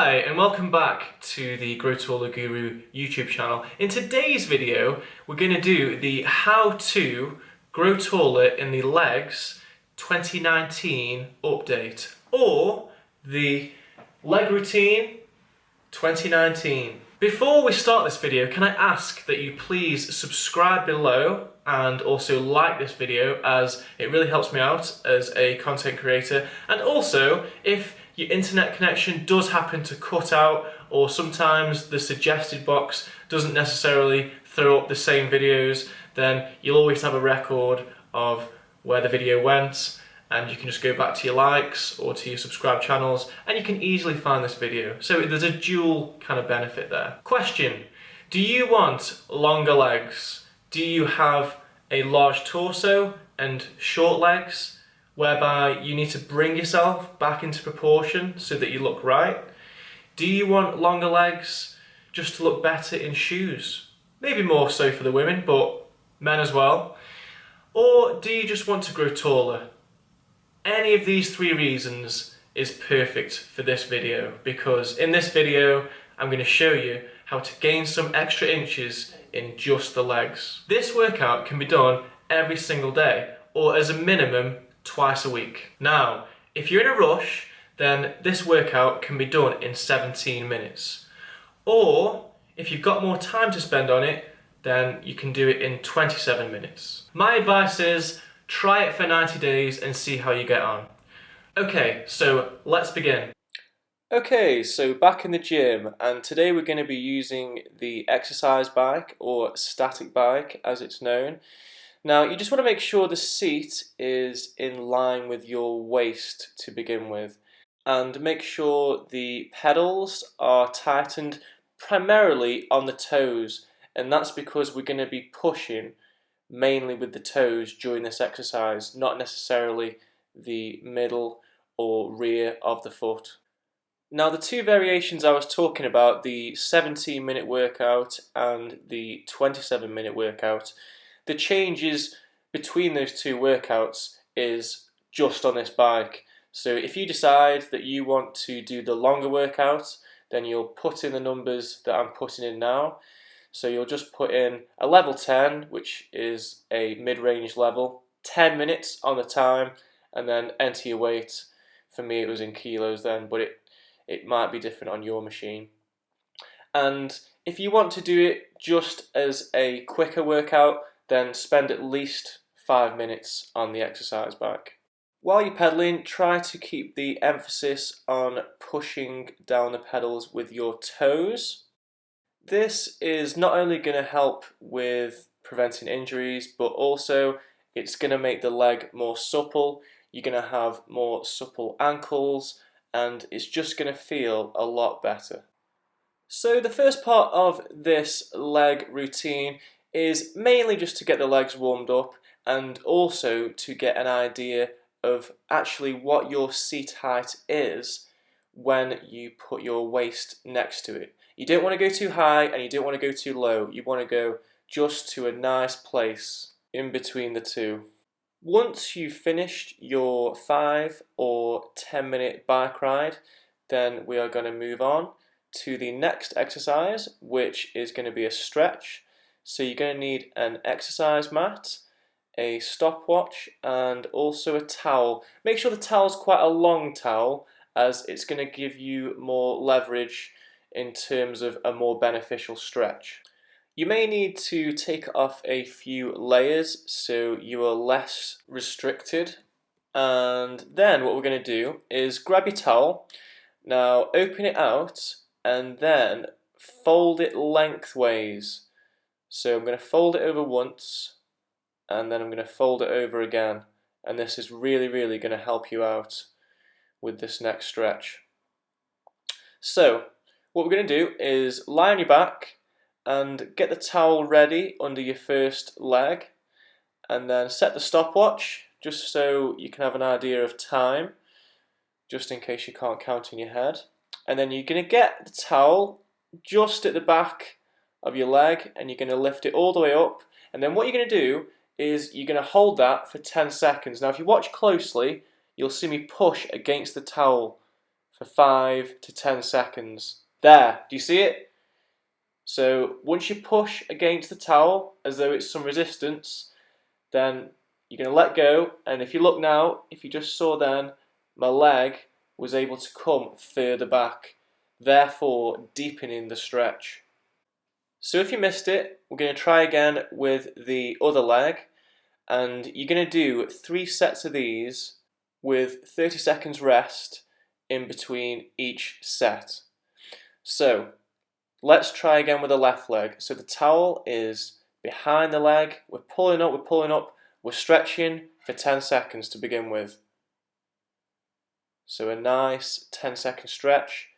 Hi and welcome back to the Grow Taller Guru YouTube channel. In today's video we're going to do the how to grow taller in the legs 2019 update, or the leg routine 2019. Before we start this video, can I ask that you please subscribe below and also like this video, as it really helps me out as a content creator. And also, if your internet connection does happen to cut out, or sometimes the suggested box doesn't necessarily throw up the same videos, then you'll always have a record of where the video went, and you can just go back to your likes or to your subscribed channels and you can easily find this video. So there's a dual kind of benefit there. Question: do you want longer legs? Do you have a large torso and short legs, whereby you need to bring yourself back into proportion so that you look right? Do you want longer legs just to look better in shoes? Maybe more so for the women, but men as well. Or do you just want to grow taller? Any of these three reasons is perfect for this video, because in this video I'm going to show you how to gain some extra inches in just the legs. This workout can be done every single day, or as a minimum twice a week. Now, if you're in a rush, then this workout can be done in 17 minutes. Or if you've got more time to spend on it, then you can do it in 27 minutes. My advice is try it for 90 days and see how you get on. Okay, so let's begin. Okay, so back in the gym, and today we're going to be using the exercise bike, or static bike as it's known. Now, you just want to make sure the seat is in line with your waist to begin with, and make sure the pedals are tightened primarily on the toes, and that's because we're going to be pushing mainly with the toes during this exercise, not necessarily the middle or rear of the foot. Now, the two variations I was talking about, the 17-minute workout and the 27-minute workout, the changes between those two workouts is just on this bike. So if you decide that you want to do the longer workout, then you'll put in the numbers that I'm putting in now. So you'll just put in a level 10, which is a mid-range level, 10 minutes on the time, and then enter your weight. For me it was in kilos then, but it might be different on your machine. And if you want to do it just as a quicker workout, then spend at least 5 minutes on the exercise bike. While you're pedaling, try to keep the emphasis on pushing down the pedals with your toes. This is not only going to help with preventing injuries, but also it's going to make the leg more supple. You're going to have more supple ankles, and it's just going to feel a lot better. So the first part of this leg routine is mainly just to get the legs warmed up, and also to get an idea of actually what your seat height is when you put your waist next to it. You don't want to go too high and you don't want to go too low. You want to go just to a nice place in between the two. Once you've finished your 5 or 10 minute bike ride, then we are going to move on to the next exercise, which is going to be a stretch. So you're going to need an exercise mat, a stopwatch, and also a towel. Make sure the towel's quite a long towel, as it's going to give you more leverage in terms of a more beneficial stretch. You may need to take off a few layers so you are less restricted. And then what we're going to do is grab your towel. Now open it out and then fold it lengthways. So I'm going to fold it over once, and then I'm going to fold it over again. And this is really going to help you out with this next stretch. So what we're going to do is lie on your back and get the towel ready under your first leg, and then set the stopwatch just so you can have an idea of time, just in case you can't count in your head. And then you're going to get the towel just at the back of your leg, and you're going to lift it all the way up, and then what you're going to do is you're going to hold that for 10 seconds. Now if you watch closely, you'll see me push against the towel for 5 to 10 seconds. There, do you see it? So once you push against the towel as though it's some resistance, then you're going to let go, and if you look now, if you just saw then, my leg was able to come further back, therefore deepening the stretch. So if you missed it, we're going to try again with the other leg, and you're going to do 3 sets of these with 30 seconds rest in between each set. So let's try again with the left leg. So the towel is behind the leg, we're pulling up, we're stretching for 10 seconds to begin with. So a nice 10-second stretch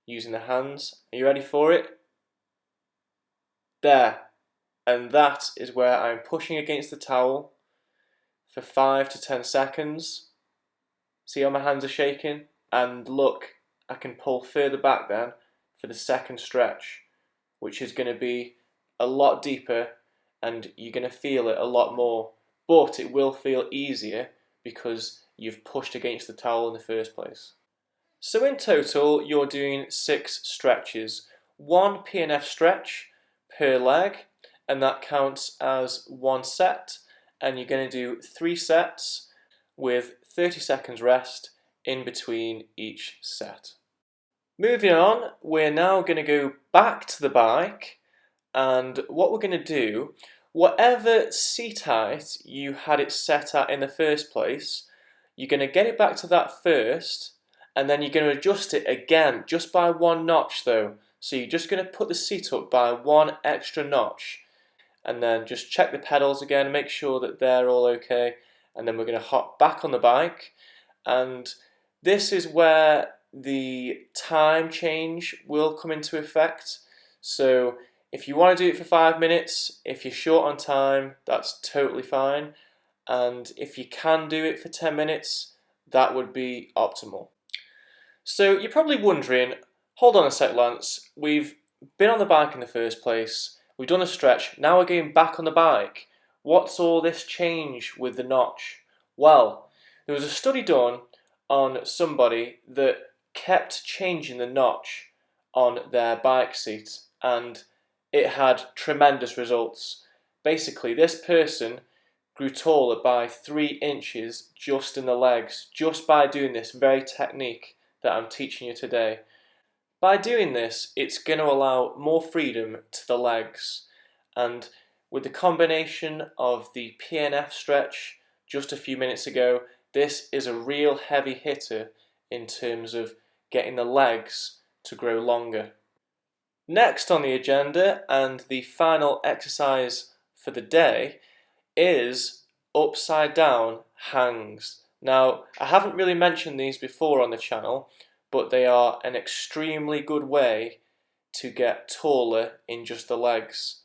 using the hands. Are you ready for it? There. And that is where I'm pushing against the towel for 5 to 10 seconds. See how my hands are shaking? And look, I can pull further back then for the second stretch, which is going to be a lot deeper and you're going to feel it a lot more. But it will feel easier because you've pushed against the towel in the first place. So in total, you're doing 6 stretches. 1 PNF stretch per leg, and that counts as 1 set. And you're going to do 3 sets with 30 seconds rest in between each set. Moving on, we're now going to go back to the bike, and what we're going to do, whatever seat height you had it set at in the first place, you're going to get it back to that first, and then you're going to adjust it again, just by 1 notch though. So you're just going to put the seat up by 1 extra notch, and then just check the pedals again and make sure that they're all okay, and then we're going to hop back on the bike, and this is where the time change will come into effect. So if you want to do it for 5 minutes, if you're short on time, that's totally fine, and if you can do it for 10 minutes, that would be optimal. So you're probably wondering, hold on a sec Lance, we've been on the bike in the first place, we've done a stretch, now we're going back on the bike. What's all this change with the notch? Well, there was a study done on somebody that kept changing the notch on their bike seat, and it had tremendous results. Basically, this person grew taller by 3 inches just in the legs, just by doing this very technique that I'm teaching you today. By doing this, it's going to allow more freedom to the legs, and with the combination of the PNF stretch just a few minutes ago, this is a real heavy hitter in terms of getting the legs to grow longer. Next on the agenda, and the final exercise for the day, is upside down hangs. Now, I haven't really mentioned these before on the channel, but they are an extremely good way to get taller in just the legs.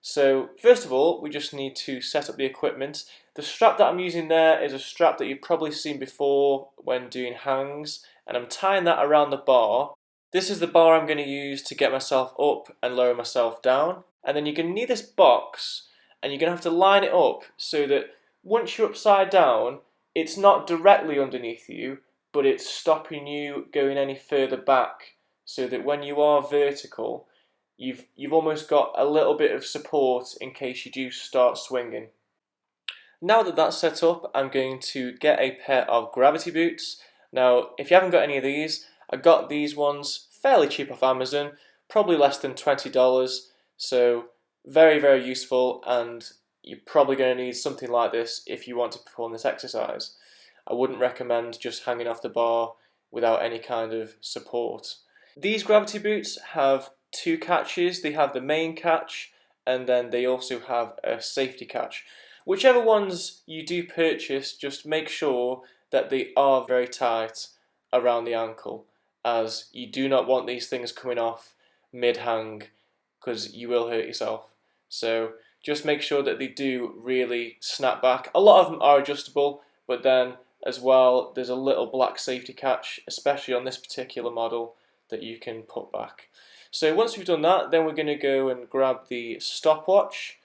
So first of all, we just need to set up the equipment. The strap that I'm using there is a strap that you've probably seen before when doing hangs, and I'm tying that around the bar. This is the bar I'm going to use to get myself up and lower myself down. And then you're going to need this box, and you're going to have to line it up so that once you're upside down, it's not directly underneath you, but it's stopping you going any further back, so that when you are vertical, you've almost got a little bit of support in case you do start swinging. Now that that's set up, I'm going to get a pair of gravity boots. Now, if you haven't got any of these, I got these ones fairly cheap off Amazon, probably less than $20, so very, very useful, and you're probably going to need something like this if you want to perform this exercise. I wouldn't recommend just hanging off the bar without any kind of support. These gravity boots have 2 catches. They have the main catch, and then they also have a safety catch. Whichever ones you do purchase, just make sure that they are very tight around the ankle, as you do not want these things coming off mid-hang, because you will hurt yourself. So just make sure that they do really snap back. A lot of them are adjustable, but then as well there's a little black safety catch, especially on this particular model, that you can put back. So once we've done that, then we're going to go and grab the stopwatch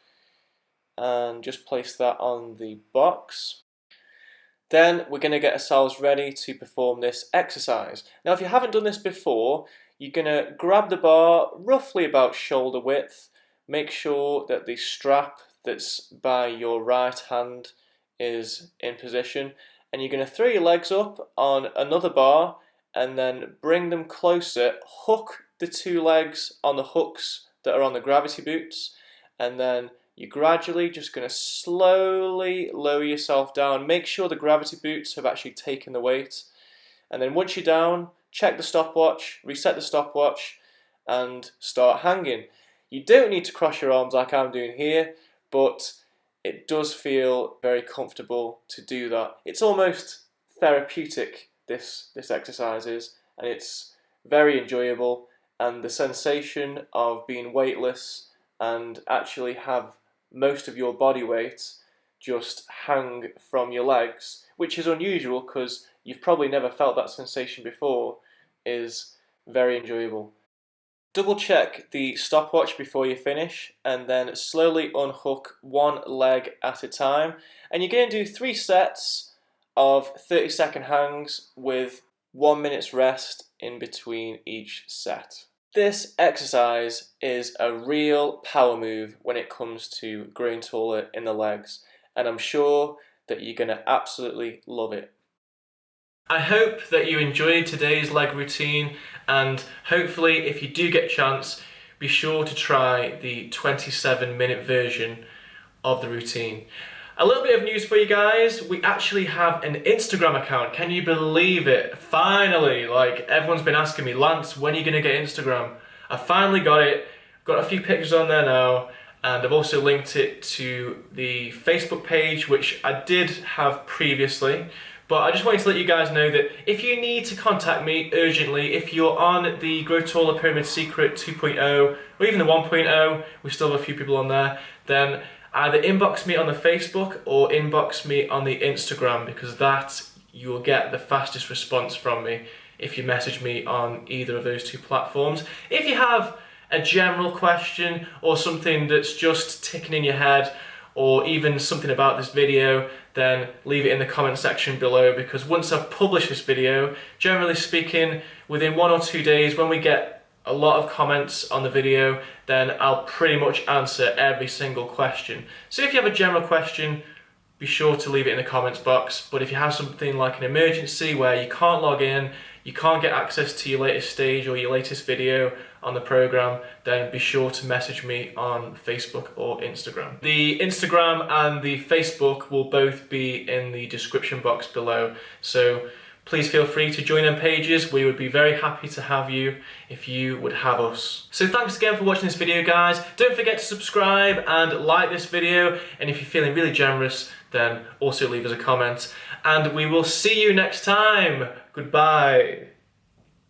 and just place that on the box. Then we're going to get ourselves ready to perform this exercise. Now if you haven't done this before, you're going to grab the bar roughly about shoulder width. Make sure that the strap that's by your right hand is in position, and you're going to throw your legs up on another bar and then bring them closer. Hook the two legs on the hooks that are on the gravity boots, and then you're gradually just going to slowly lower yourself down. Make sure the gravity boots have actually taken the weight, and then once you're down, check the stopwatch, reset the stopwatch, and start hanging. You don't need to cross your arms like I'm doing here, but it does feel very comfortable to do that. It's almost therapeutic, this exercise is, and it's very enjoyable, and the sensation of being weightless and actually have most of your body weight just hang from your legs, which is unusual because you've probably never felt that sensation before, is very enjoyable. Double check the stopwatch before you finish, and then slowly unhook one leg at a time, and you're going to do 3 sets of 30-second hangs with 1 minute's rest in between each set. This exercise is a real power move when it comes to growing taller in the legs, and I'm sure that you're going to absolutely love it. I hope that you enjoyed today's leg routine, and hopefully if you do get a chance, be sure to try the 27-minute version of the routine. A little bit of news for you guys, we actually have an Instagram account. Can you believe it? Finally, like everyone's been asking me, Lance, when are you gonna get Instagram? I finally got it, got a few pictures on there now, and I've also linked it to the Facebook page, which I did have previously. But I just wanted to let you guys know that if you need to contact me urgently, if you're on the Grow Taller Pyramid Secret 2.0 or even the 1.0, we still have a few people on there, then either inbox me on the Facebook or inbox me on the Instagram, because that you will get the fastest response from me if you message me on either of those 2 platforms. If you have a general question or something that's just ticking in your head, or even something about this video, then leave it in the comment section below, because once I've published this video, generally speaking, within 1 or 2 days, when we get a lot of comments on the video, then I'll pretty much answer every single question. So if you have a general question, be sure to leave it in the comments box. But if you have something like an emergency where you can't log in, you can't get access to your latest stage or your latest video on the program, then be sure to message me on Facebook or Instagram. The Instagram and the Facebook will both be in the description box below, so please feel free to join them pages. We would be very happy to have you if you would have us. So thanks again for watching this video, guys. Don't forget to subscribe and like this video, and if you're feeling really generous, then also leave us a comment. And we will see you next time. Goodbye.